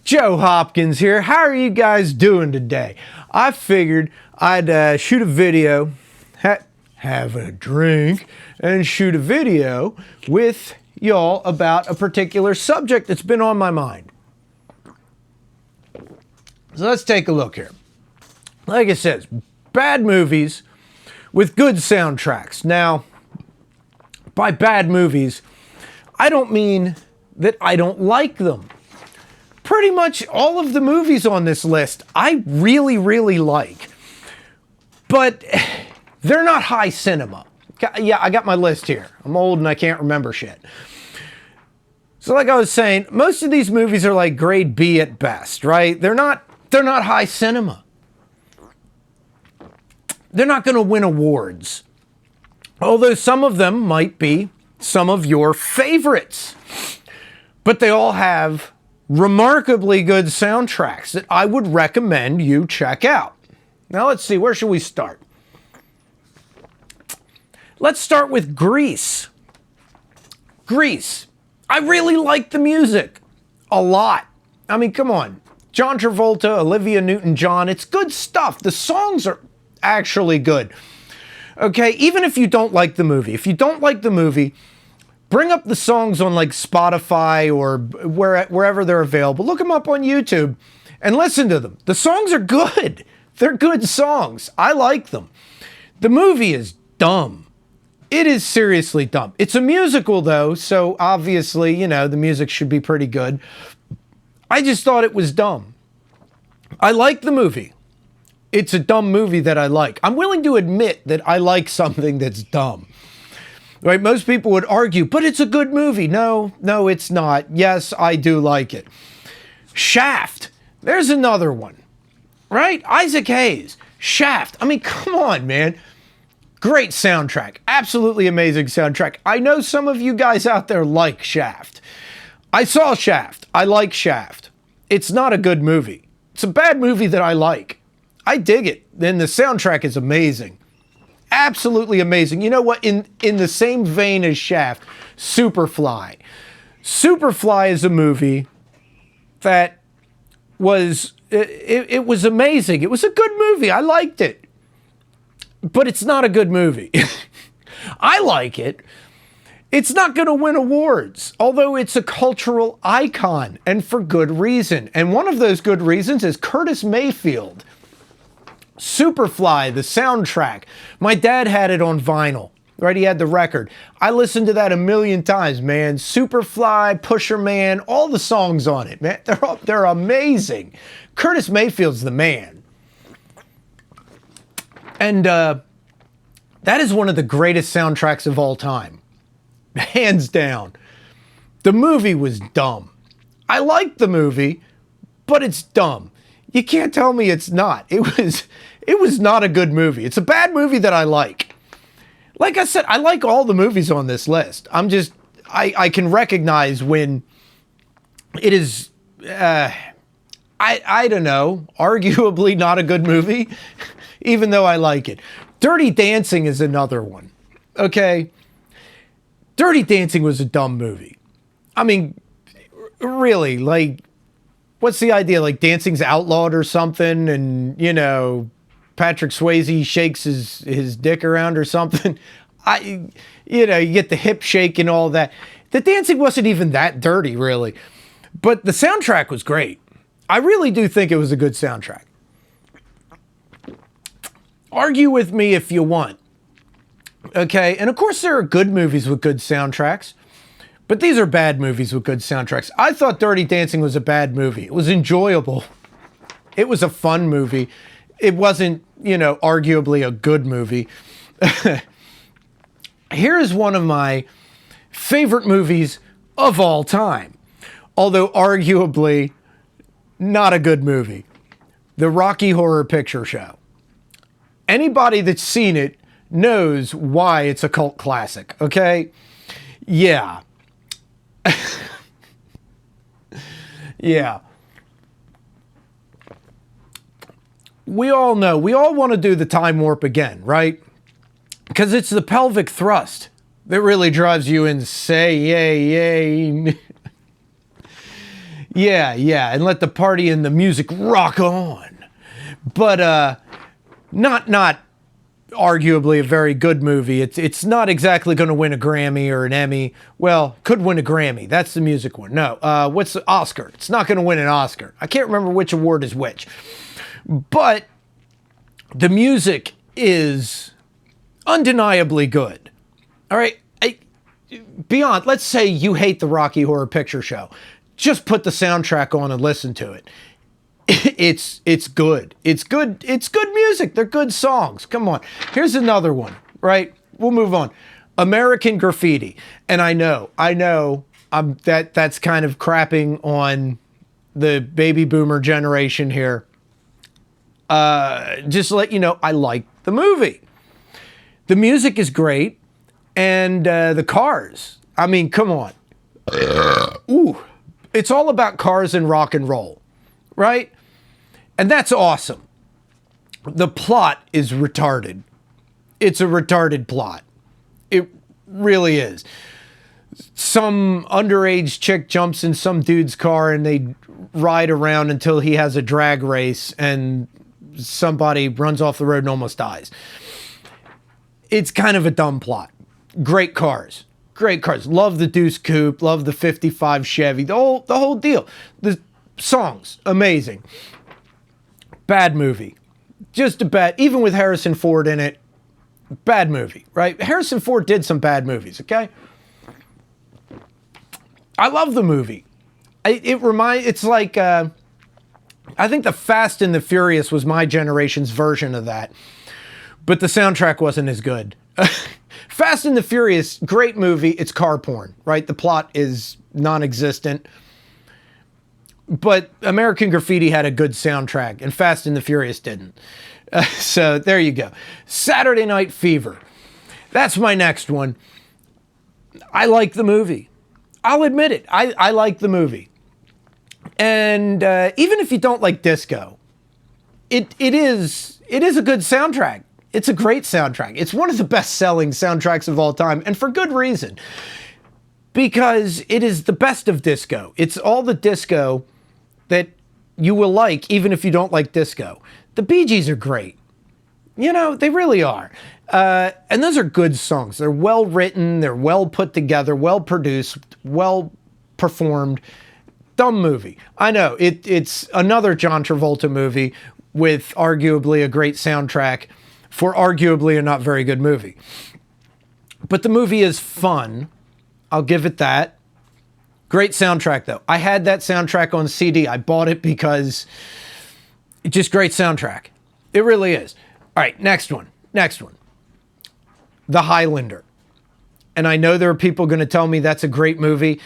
Joe Hopkins here. How are you guys doing today? I figured I'd shoot a video, have a drink, and shoot a video with y'all about a particular subject that's been on my mind. So let's take a look here. Like it says, bad movies with good soundtracks. Now, by bad movies, I don't mean that I don't like them. Pretty much all of the movies on this list I really, really like. But they're not high cinema. Yeah, I got my list here. I'm old and I can't remember shit. So like I was saying, most of these movies are like grade B at best, right? They're not high cinema. They're not going to win awards. Although some of them might be some of your favorites. But they all have remarkably good soundtracks that I would recommend you check out. Now let's see, where should we start? Let's start with Grease. Grease. I really like the music. A lot. I mean, come on. John Travolta, Olivia Newton-John, it's good stuff. The songs are actually good. Okay, even if you don't like the movie. If you don't like the movie, bring up the songs on like Spotify or wherever they're available. Look them up on YouTube and listen to them. The songs are good. They're good songs. I like them. The movie is dumb. It is seriously dumb. It's a musical though, so obviously, you know, the music should be pretty good. I just thought it was dumb. I like the movie. It's a dumb movie that I like. I'm willing to admit that I like something that's dumb. Right? Most people would argue, but it's a good movie. No, it's not. Yes, I do like it. Shaft. There's another one. Right? Isaac Hayes. Shaft. I mean, come on, man. Great soundtrack. Absolutely amazing soundtrack. I know some of you guys out there like Shaft. I saw Shaft. I like Shaft. It's not a good movie. It's a bad movie that I like. I dig it. Then the soundtrack is amazing. Absolutely amazing. You know what? In the same vein as Shaft, Superfly. Superfly is a movie that was, it was amazing. It was a good movie. I liked it. But it's not a good movie. I like it. It's not going to win awards, although it's a cultural icon, and for good reason. And one of those good reasons is Curtis Mayfield. Superfly, the soundtrack. My dad had it on vinyl, right? He had the record. I listened to that a million times, man. Superfly, Pusher Man, all the songs on it, man. They're amazing. Curtis Mayfield's the man. And that is one of the greatest soundtracks of all time. Hands down. The movie was dumb. I liked the movie, but it's dumb. You can't tell me it's not. It was not a good movie. It's a bad movie that I like. Like I said, I like all the movies on this list. I can recognize when it is, I don't know, arguably not a good movie, even though I like it. Dirty Dancing is another one. Okay? Dirty Dancing was a dumb movie. I mean, really, like, what's the idea? Like dancing's outlawed or something, and you know, Patrick Swayze shakes his dick around or something. You get the hip shake and all that. The dancing wasn't even that dirty, really. But the soundtrack was great. I really do think it was a good soundtrack. Argue with me if you want. Okay, and of course there are good movies with good soundtracks. But these are bad movies with good soundtracks. I thought Dirty Dancing was a bad movie. It was enjoyable. It was a fun movie. It wasn't, you know, arguably a good movie. Here is one of my favorite movies of all time, although arguably not a good movie. The Rocky Horror Picture Show. Anybody that's seen it knows why it's a cult classic, okay? Yeah. Yeah. We all know, we all want to do the time warp again, right? Because it's the pelvic thrust that really drives you insane. Yeah, and let the party and the music rock on. But not arguably a very good movie. It's not exactly going to win a Grammy or an Emmy. Well, could win a Grammy. That's the music one. No, what's the Oscar? It's not going to win an Oscar. I can't remember which award is which. But the music is undeniably good. All right. Beyond, let's say you hate the Rocky Horror Picture Show. Just put the soundtrack on and listen to it. It's good. It's good. It's good music. They're good songs. Come on. Here's another one, right? We'll move on. American Graffiti. And I know, that's kind of crapping on the baby boomer generation here. Just to let you know, I like the movie. The music is great. And the cars. I mean, come on. Ooh. It's all about cars and rock and roll, right? And that's awesome. The plot is retarded. It's a retarded plot. It really is. Some underage chick jumps in some dude's car and they ride around until he has a drag race and somebody runs off the road and almost dies. It's kind of a dumb plot. Great cars. Great cars. Love the Deuce Coupe. Love the 55 Chevy. The whole deal. The songs, amazing. Bad movie. Just a bad, even with Harrison Ford in it, bad movie, right? Harrison Ford did some bad movies, okay? I love the movie. It's like, I think the Fast and the Furious was my generation's version of that. But the soundtrack wasn't as good. Fast and the Furious, great movie. It's car porn, right? The plot is non-existent. But American Graffiti had a good soundtrack, and Fast and the Furious didn't. So there you go. Saturday Night Fever. That's my next one. I like the movie. I'll admit it. I like the movie. And even if you don't like disco, it is a good soundtrack. It's a great soundtrack. It's one of the best-selling soundtracks of all time, and for good reason. Because it is the best of disco. It's all the disco that you will like, even if you don't like disco. The Bee Gees are great. You know, they really are. And those are good songs. They're well-written, they're well put together, well-produced, well-performed. Dumb movie. I know, it's another John Travolta movie with arguably a great soundtrack for arguably a not very good movie. But the movie is fun. I'll give it that. Great soundtrack, though. I had that soundtrack on CD. I bought it because it's just great soundtrack. It really is. All right, next one. The Highlander. And I know there are people going to tell me that's a great movie.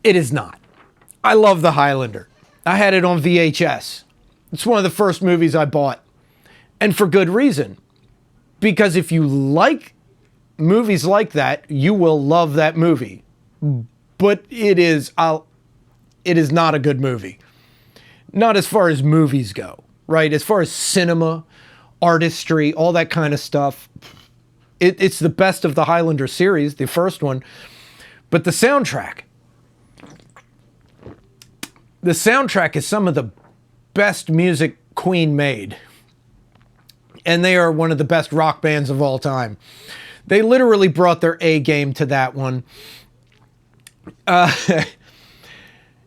It is not. I love The Highlander. I had it on VHS. It's one of the first movies I bought. And for good reason. Because if you like movies like that, you will love that movie. But it is not a good movie. Not as far as movies go, right? As far as cinema, artistry, all that kind of stuff. It's the best of the Highlander series, the first one. But the soundtrack is some of the best music Queen made. And they are one of the best rock bands of all time. They literally brought their A game to that one.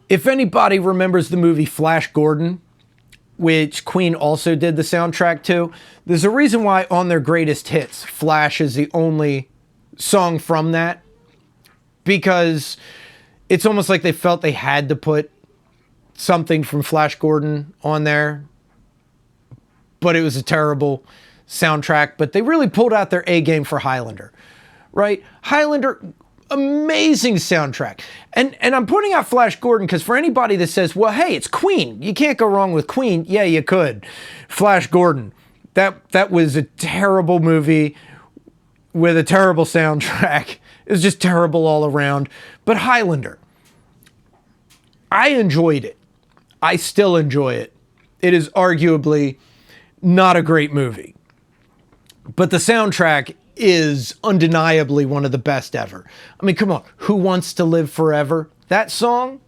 If anybody remembers the movie Flash Gordon, which Queen also did the soundtrack to, there's a reason why on their greatest hits, Flash is the only song from that. Because it's almost like they felt they had to put something from Flash Gordon on there. But it was a terrible soundtrack. But they really pulled out their A game for Highlander, right? Highlander, amazing soundtrack. And I'm pointing out Flash Gordon because for anybody that says, well, hey, it's Queen. You can't go wrong with Queen. Yeah, you could. Flash Gordon. That was a terrible movie with a terrible soundtrack. It was just terrible all around. But Highlander, I enjoyed it. I still enjoy it. It is arguably not a great movie. But the soundtrack is undeniably one of the best ever. I mean, come on. Who Wants to Live Forever? That song?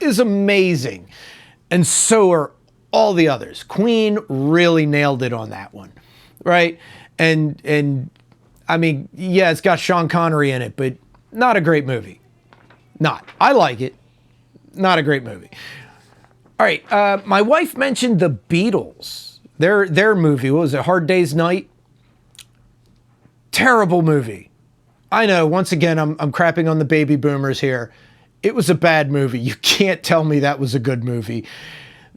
is amazing. And so are all the others. Queen really nailed it on that one, right? And I mean, yeah, it's got Sean Connery in it, but not a great movie. Not. I like it. Not a great movie. All right, my wife mentioned the Beatles. Their movie, what was it, Hard Day's Night? Terrible movie. I know, once again, I'm crapping on the baby boomers here. It was a bad movie. You can't tell me that was a good movie.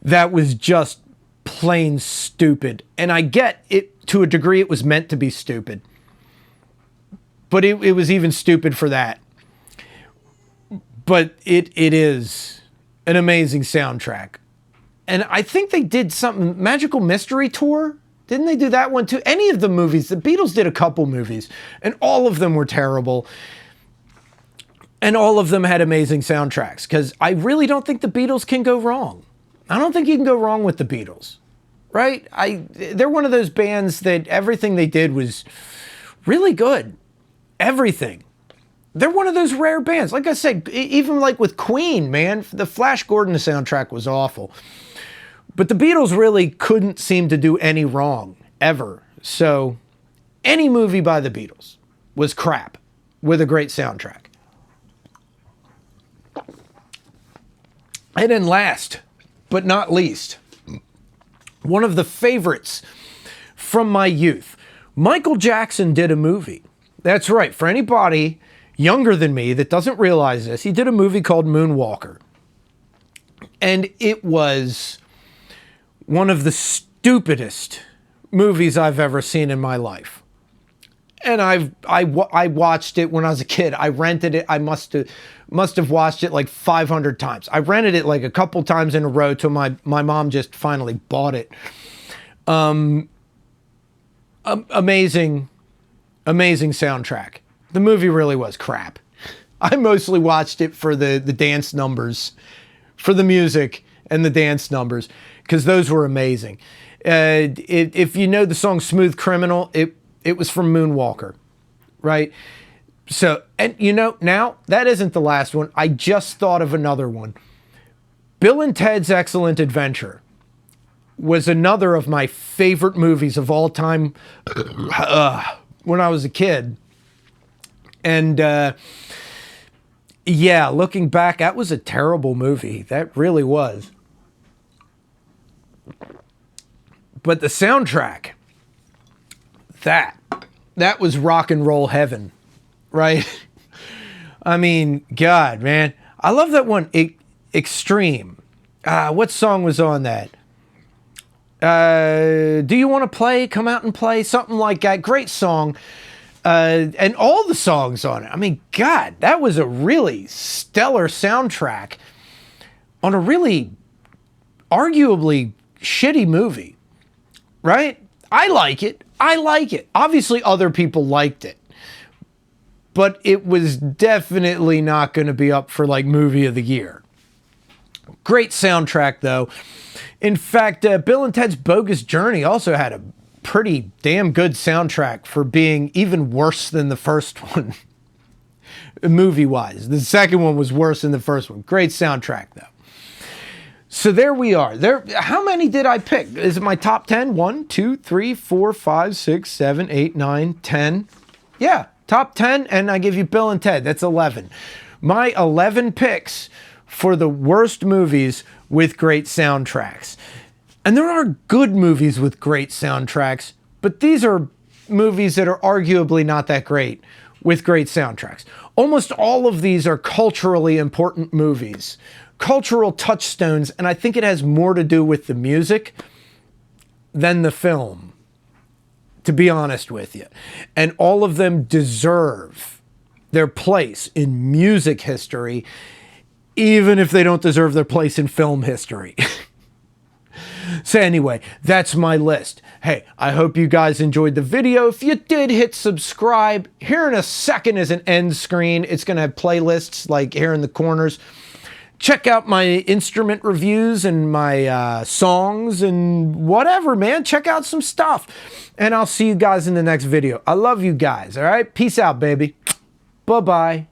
That was just plain stupid. And I get it, to a degree, it was meant to be stupid. But it was even stupid for that. But it is an amazing soundtrack. And I think they did something, Magical Mystery Tour? Didn't they do that one too? Any of the movies, the Beatles did a couple movies, and all of them were terrible. And all of them had amazing soundtracks, because I really don't think the Beatles can go wrong. I don't think you can go wrong with the Beatles, right? They're one of those bands that everything they did was really good. Everything. They're one of those rare bands. Like I said, even like with Queen, man, the Flash Gordon soundtrack was awful. But the Beatles really couldn't seem to do any wrong, ever. So any movie by the Beatles was crap with a great soundtrack. And then last, but not least, one of the favorites from my youth. Michael Jackson did a movie. That's right, for anybody younger than me that doesn't realize this, he did a movie called Moonwalker. And it was one of the stupidest movies I've ever seen in my life. And I watched it when I was a kid. I rented it. I must have watched it like 500 times. I rented it like a couple times in a row till my mom just finally bought it. Amazing soundtrack. The movie really was crap. I mostly watched it for the dance numbers, for the music and the dance numbers, because those were amazing. If you know the song Smooth Criminal, it was from Moonwalker, right? So, and you know, now that isn't the last one. I just thought of another one. Bill and Ted's Excellent Adventure was another of my favorite movies of all time when I was a kid. And yeah, looking back, that was a terrible movie. That really was. But the soundtrack, that was rock and roll heaven, right? I mean, God, man. I love that one, Extreme. What song was on that? Do You Want to Play? Come Out and Play? Something like that. Great song. And all the songs on it. I mean, God, that was a really stellar soundtrack on a really arguably shitty movie, right? I like it. Obviously, other people liked it, but it was definitely not going to be up for like movie of the year. Great soundtrack, though. In fact, Bill and Ted's Bogus Journey also had a pretty damn good soundtrack for being even worse than the first one, movie-wise. The second one was worse than the first one. Great soundtrack, though. So there we are. How many did I pick? Is it my top 10? 1, 2, 3, 4, 5, 6, 7, 8, 9, 10. Yeah, top 10, and I give you Bill and Ted. That's 11. My 11 picks for the worst movies with great soundtracks. And there are good movies with great soundtracks, but these are movies that are arguably not that great with great soundtracks. Almost all of these are culturally important movies, cultural touchstones, and I think it has more to do with the music than the film, to be honest with you. And all of them deserve their place in music history, even if they don't deserve their place in film history. So anyway, that's my list. Hey, I hope you guys enjoyed the video. If you did, hit subscribe. Here in a second is an end screen. It's going to have playlists like here in the corners. Check out my instrument reviews and my songs and whatever, man. Check out some stuff. And I'll see you guys in the next video. I love you guys, all right? Peace out, baby. Bye-bye.